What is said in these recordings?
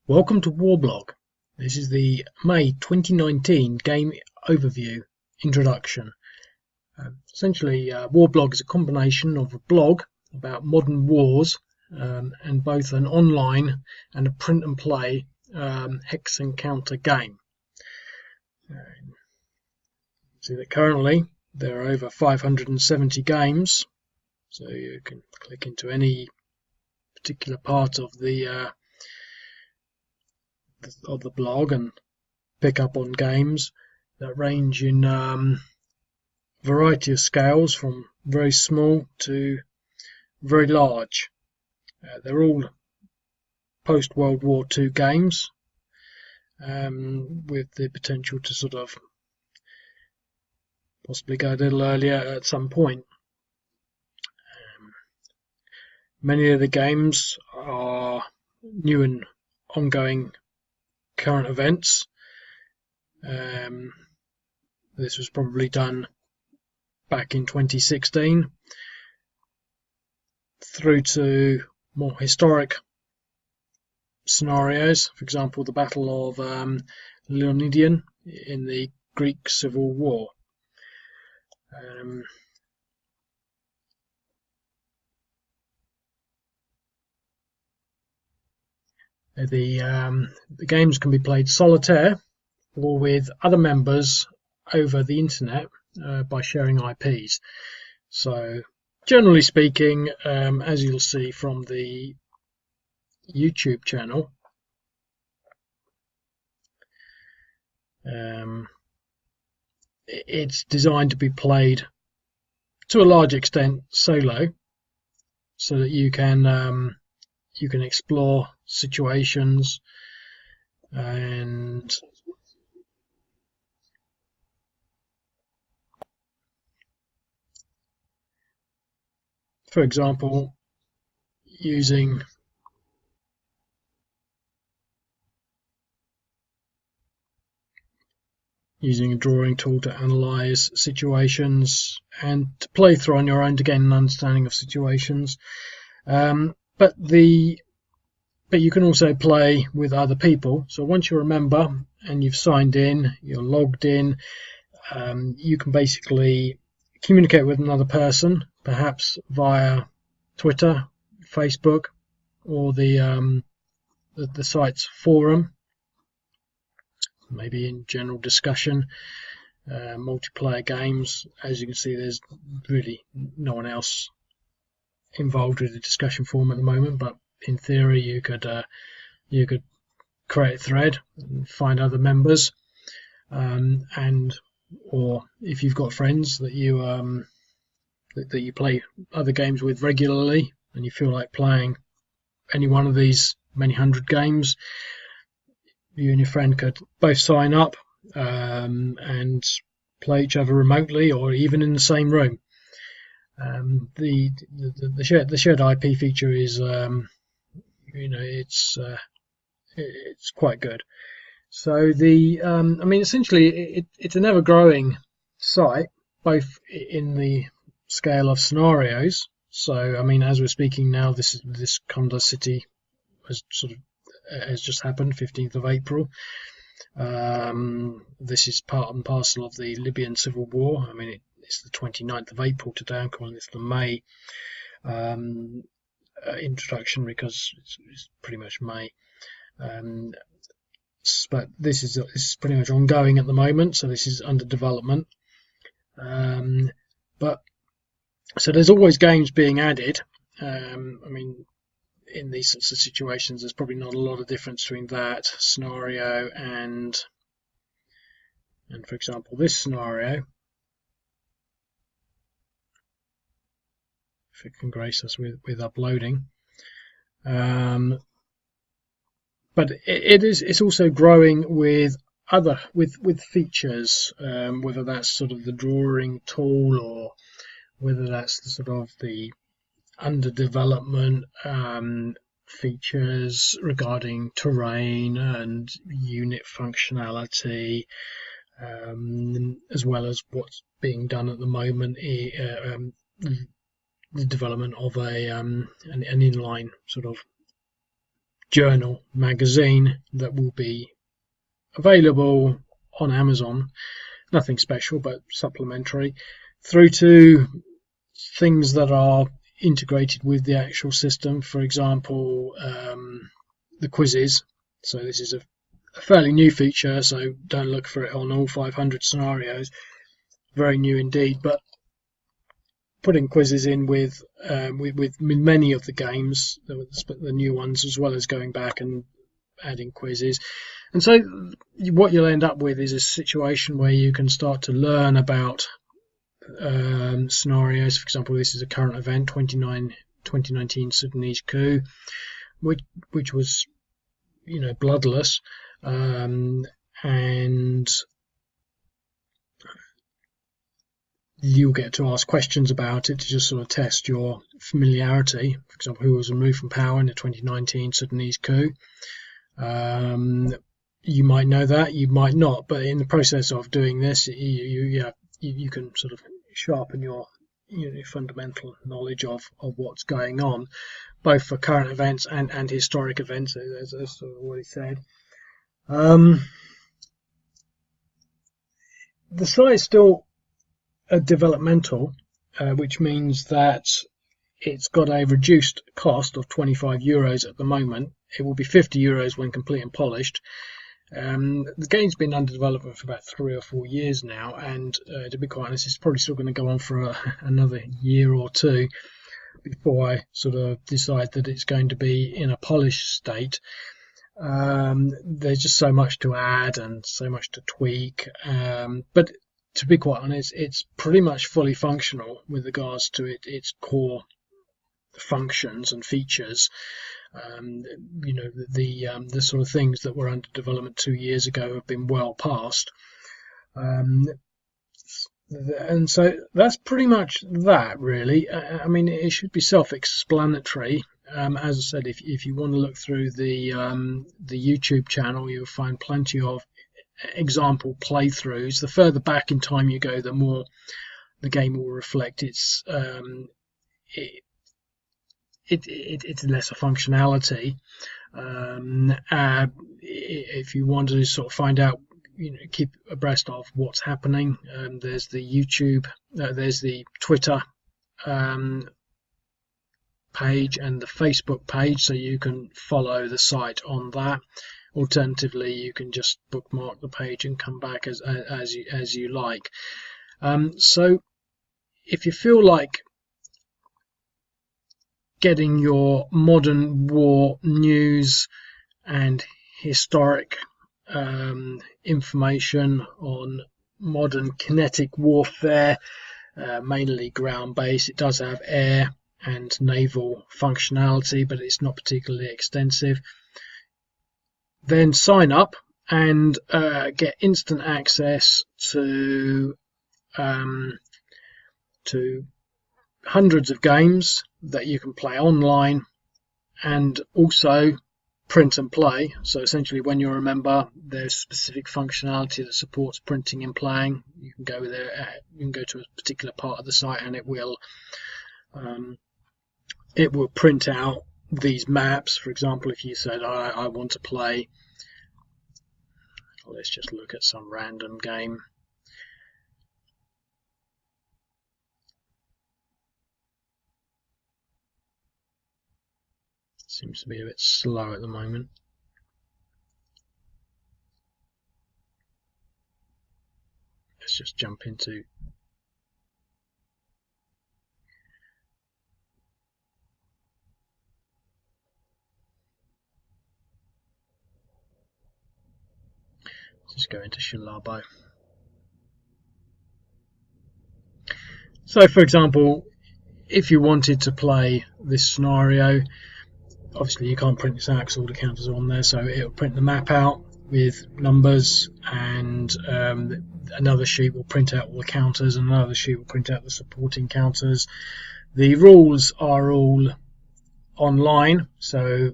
Welcome to Warblog. This is the May 2019 game overview introduction. Essentially, Warblog is a combination of a blog about modern wars and both an online and a print and play hex encounter game. See that currently there are over 570 games, so you can click into any particular part of the blog and pick up on games that range in variety of scales from very small to very large. They're all post World War II games with the potential to sort of possibly go a little earlier at some point. Many of the games are new and ongoing current events. This was probably done back in 2016 through to more historic scenarios, for example the Battle of Leonidion in the Greek Civil War. The games can be played solitaire or with other members over the internet by sharing IPs. So generally speaking, as you'll see from the YouTube channel, it's designed to be played to a large extent solo, so that you can explore situations and for example using a drawing tool to analyze situations and to play through on your own to gain an understanding of situations. But you can also play with other people. So once you're a member and you've signed in, you're logged in, you can basically communicate with another person, perhaps via Twitter, Facebook, or the site's forum, maybe in general discussion. Multiplayer games, as you can see, there's really no one else involved with the discussion forum at the moment, but in theory you could create a thread and find other members, or if you've got friends that you play other games with regularly and you feel like playing any one of these many hundred games, you and your friend could both sign up and play each other remotely or even in the same room. The shared IP feature is it's quite good. So essentially it's an ever-growing site, both in the scale of scenarios. So as we're speaking now, this Kunduz city has just happened, 15th of April. This is part and parcel of the Libyan civil war. It's the 29th of April today. I'm calling this the May introduction because it's pretty much May. But this is pretty much ongoing at the moment, so this is under development. So there's always games being added. In these sorts of situations, there's probably not a lot of difference between that scenario and for example this scenario. If it can grace us with uploading. But it's also growing with features, whether that's sort of the drawing tool or whether that's the under development features regarding terrain and unit functionality, as well as what's being done at the moment, the development of an inline sort of journal magazine that will be available on Amazon. Nothing special, but supplementary, through to things that are integrated with the actual system. For example, the quizzes. So this is a fairly new feature, so don't look for it on all 500 scenarios. Very new indeed, but putting quizzes in with many of the games, the new ones, as well as going back and adding quizzes. And so what you'll end up with is a situation where you can start to learn about scenarios. For example, this is a current event, 2019 Sudanese coup, which was, bloodless, and you'll get to ask questions about it to just sort of test your familiarity. For example, who was removed from power in the 2019 Sudanese coup? You might know that, you might not, but in the process of doing this, you can sort of sharpen your fundamental knowledge of what's going on, both for current events and historic events, as sort of already said. The site is still developmental, which means that it's got a reduced cost of €25 at the moment. It will be €50 when complete and polished. The game's been under development for about 3 or 4 years now, and to be quite honest, it's probably still going to go on for another year or two before I sort of decide that it's going to be in a polished state. There's just so much to add and so much to tweak, but to be quite honest, it's pretty much fully functional with regards to its core functions and features. The sort of things that were under development 2 years ago have been well past, and so that's pretty much that, really. I mean, it should be self-explanatory. As I said, if you want to look through the YouTube channel, you'll find plenty of example playthroughs. The further back in time you go, the more the game will reflect its it's lesser functionality. If you want to sort of find out, keep abreast of what's happening, there's the YouTube, there's the Twitter page and the Facebook page, so you can follow the site on that. Alternatively, you can just bookmark the page and come back as you like. So if you feel like getting your modern war news and historic information on modern kinetic warfare, mainly ground-based, it does have air and naval functionality, but it's not particularly extensive, then sign up and get instant access to hundreds of games that you can play online, and also print and play. So essentially, when you're a member, there's specific functionality that supports printing and playing. You can go there, you can go to a particular part of the site, and it will print out these maps. For example, if you said I want to play, let's just look at some random game. Seems to be a bit slow at the moment. Let's just jump into Shalabo. So for example, if you wanted to play this scenario, obviously you can't print this out because all the counters are on there, so it'll print the map out with numbers, and another sheet will print out all the counters, and another sheet will print out the supporting counters. The rules are all online, so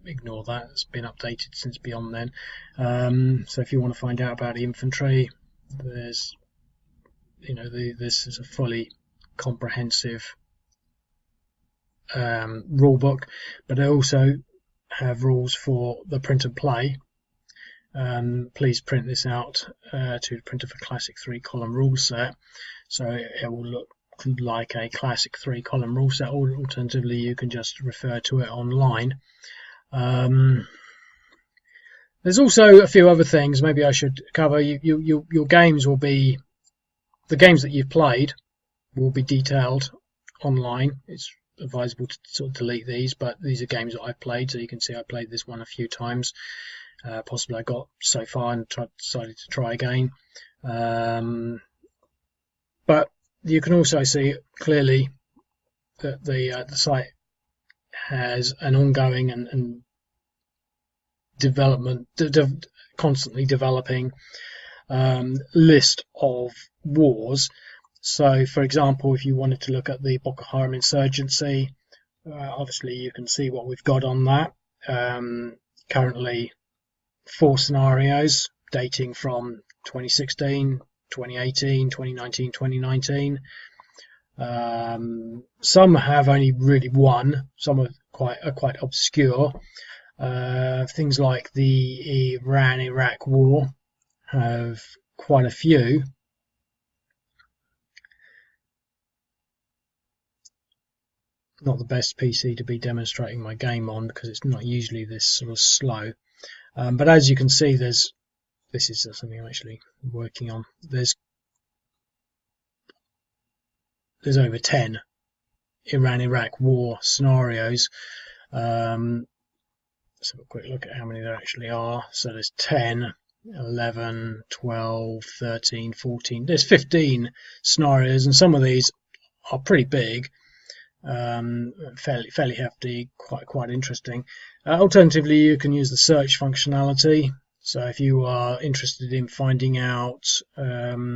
ignore that, it's been updated since beyond then. So if you want to find out about the infantry, there's this is a fully comprehensive rule book, but it also have rules for the print and play. Please print this out to the printer for classic 3-column rule set, so it will look like a classic 3-column rule set, or alternatively you can just refer to it online. There's also a few other things maybe I should cover. Your games will be, the games that you've played will be detailed online. It's advisable to sort of delete these, but these are games that I've played, so you can see I played this one a few times. Possibly I got so far and decided to try again. But you can also see clearly that the site has an ongoing and development, constantly developing list of wars. So, for example, if you wanted to look at the Boko Haram insurgency, obviously you can see what we've got on that. Currently 4 scenarios dating from 2016, 2018, 2019, 2019. Some have only really one. Some are quite obscure. Things like the Iran-Iraq war have quite a few. Not the best PC to be demonstrating my game on because it's not usually this sort of slow. But as you can see, this is something I'm actually working on. There's over 10 Iran-Iraq war scenarios. Let's have a quick look at how many there actually are. So there's 10, 11, 12, 13, 14. There's 15 scenarios, and some of these are pretty big. Fairly hefty, quite interesting. Alternatively, you can use the search functionality. So if you are interested in finding out, we'll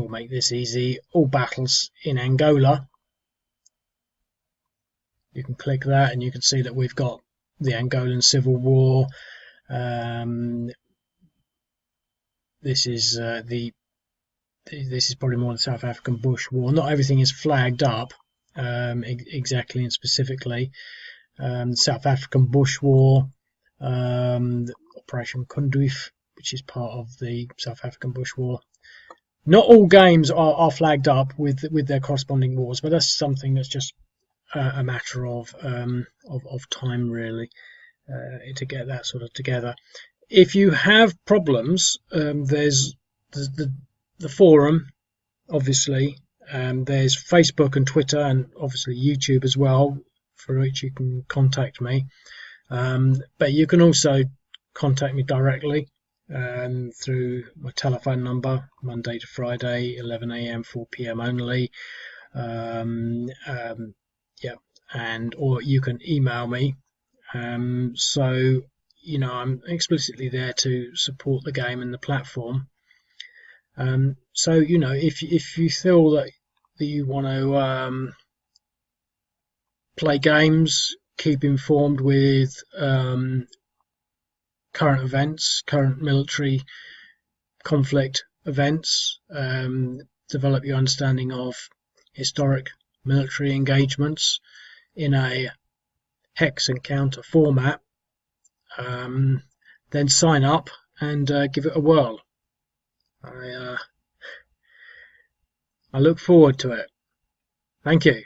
make this easy, all battles in Angola. You can click that and you can see that we've got the Angolan Civil War. This is probably more the South African Bush War. Not everything is flagged up exactly and specifically. South African Bush War, Operation Conduif, which is part of the South African Bush War. Not all games are flagged up with their corresponding wars, but that's something that's just a matter of time, really, to get that sort of together. If you have problems, there's the forum, obviously. There's Facebook and Twitter, and obviously YouTube as well, for which you can contact me. But you can also contact me directly through my telephone number, Monday to Friday, 11 AM, 4 PM only. Or you can email me. So, you know, I'm explicitly there to support the game and the platform. So, you know, if you feel that you want to play games, keep informed with current events, current military conflict events, develop your understanding of historic military engagements in a hex and counter format, then sign up and give it a whirl. I look forward to it. Thank you.